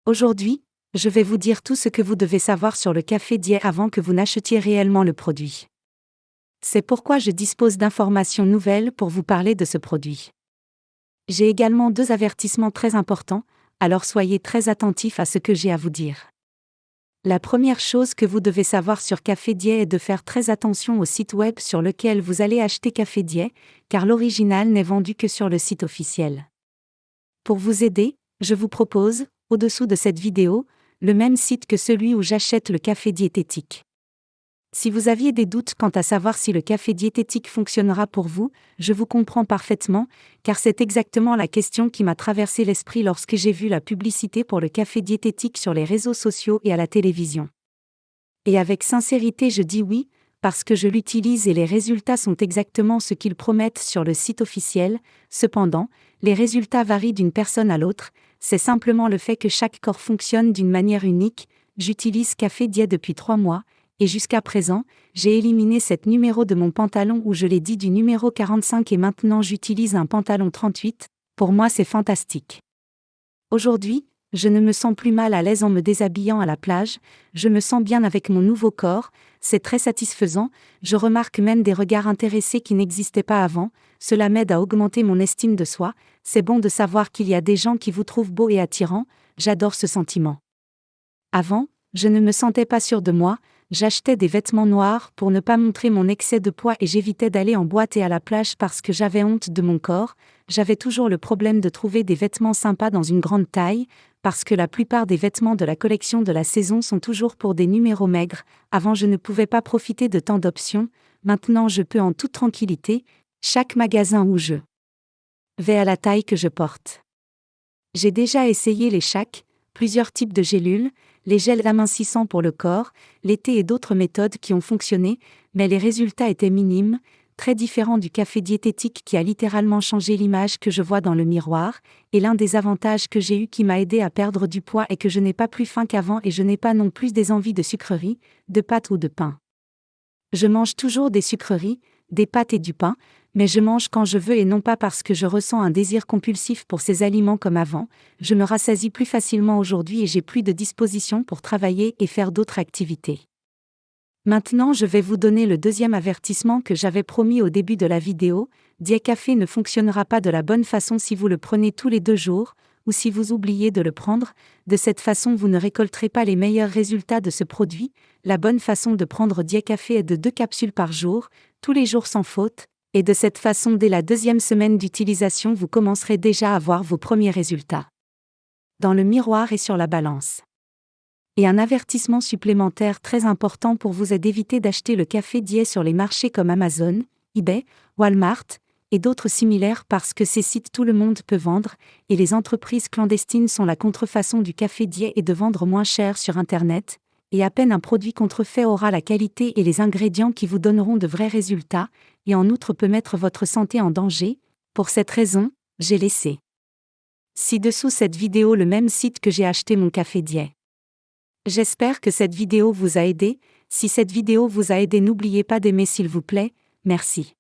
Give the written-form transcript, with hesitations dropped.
Aujourd'hui, je vais vous dire tout ce que vous devez savoir sur le café Die avant que vous n'achetiez réellement le produit. C'est pourquoi je dispose d'informations nouvelles pour vous parler de ce produit. J'ai également 2 avertissements très importants, alors soyez très attentifs à ce que j'ai à vous dire. La première chose que vous devez savoir sur Café Die est de faire très attention au site web sur lequel vous allez acheter Café Die, car l'original n'est vendu que sur le site officiel. Pour vous aider, je vous propose, au-dessous de cette vidéo, le même site que celui où j'achète le café diététique. Si vous aviez des doutes quant à savoir si le café diététique fonctionnera pour vous, je vous comprends parfaitement, car c'est exactement la question qui m'a traversé l'esprit lorsque j'ai vu la publicité pour le café diététique sur les réseaux sociaux et à la télévision. Et avec sincérité je dis oui, parce que je l'utilise et les résultats sont exactement ce qu'ils promettent sur le site officiel. Cependant, les résultats varient d'une personne à l'autre, c'est simplement le fait que chaque corps fonctionne d'une manière unique. J'utilise Café Die depuis 3 mois, et jusqu'à présent, j'ai éliminé cette numéro de mon pantalon où je l'ai dit du numéro 45 et maintenant j'utilise un pantalon 38, pour moi c'est fantastique. Aujourd'hui, je ne me sens plus mal à l'aise en me déshabillant à la plage, je me sens bien avec mon nouveau corps, c'est très satisfaisant, je remarque même des regards intéressés qui n'existaient pas avant, cela m'aide à augmenter mon estime de soi, c'est bon de savoir qu'il y a des gens qui vous trouvent beau et attirant, j'adore ce sentiment. Avant, je ne me sentais pas sûre de moi, j'achetais des vêtements noirs pour ne pas montrer mon excès de poids et j'évitais d'aller en boîte et à la plage parce que j'avais honte de mon corps, j'avais toujours le problème de trouver des vêtements sympas dans une grande taille, parce que la plupart des vêtements de la collection de la saison sont toujours pour des numéros maigres, avant je ne pouvais pas profiter de tant d'options, maintenant je peux en toute tranquillité, chaque magasin où je vais à la taille que je porte. J'ai déjà essayé les shakes, plusieurs types de gélules, les gels amincissants pour le corps, l'été et d'autres méthodes qui ont fonctionné, mais les résultats étaient minimes, très différents du café diététique qui a littéralement changé l'image que je vois dans le miroir, et l'un des avantages que j'ai eu qui m'a aidé à perdre du poids est que je n'ai pas plus faim qu'avant et je n'ai pas non plus des envies de sucreries, de pâtes ou de pain. Je mange toujours des sucreries, des pâtes et du pain, mais je mange quand je veux et non pas parce que je ressens un désir compulsif pour ces aliments comme avant, je me rassasie plus facilement aujourd'hui et j'ai plus de disposition pour travailler et faire d'autres activités. Maintenant je vais vous donner le deuxième avertissement que j'avais promis au début de la vidéo, Die Café ne fonctionnera pas de la bonne façon si vous le prenez tous les 2 jours, ou si vous oubliez de le prendre, de cette façon vous ne récolterez pas les meilleurs résultats de ce produit. La bonne façon de prendre Die Café est de 2 capsules par jour, tous les jours sans faute, et de cette façon dès la 2e semaine d'utilisation vous commencerez déjà à voir vos premiers résultats. Dans le miroir et sur la balance. Et un avertissement supplémentaire très important pour vous est d'éviter d'acheter le café Die sur les marchés comme Amazon, eBay, Walmart, et d'autres similaires parce que ces sites tout le monde peut vendre, et les entreprises clandestines sont la contrefaçon du café Die et de vendre moins cher sur Internet, et à peine un produit contrefait aura la qualité et les ingrédients qui vous donneront de vrais résultats, et en outre peut mettre votre santé en danger. Pour cette raison, j'ai laissé ci-dessous cette vidéo le même site que j'ai acheté mon café Die. J'espère que cette vidéo vous a aidé, si cette vidéo vous a aidé n'oubliez pas d'aimer s'il vous plaît, merci.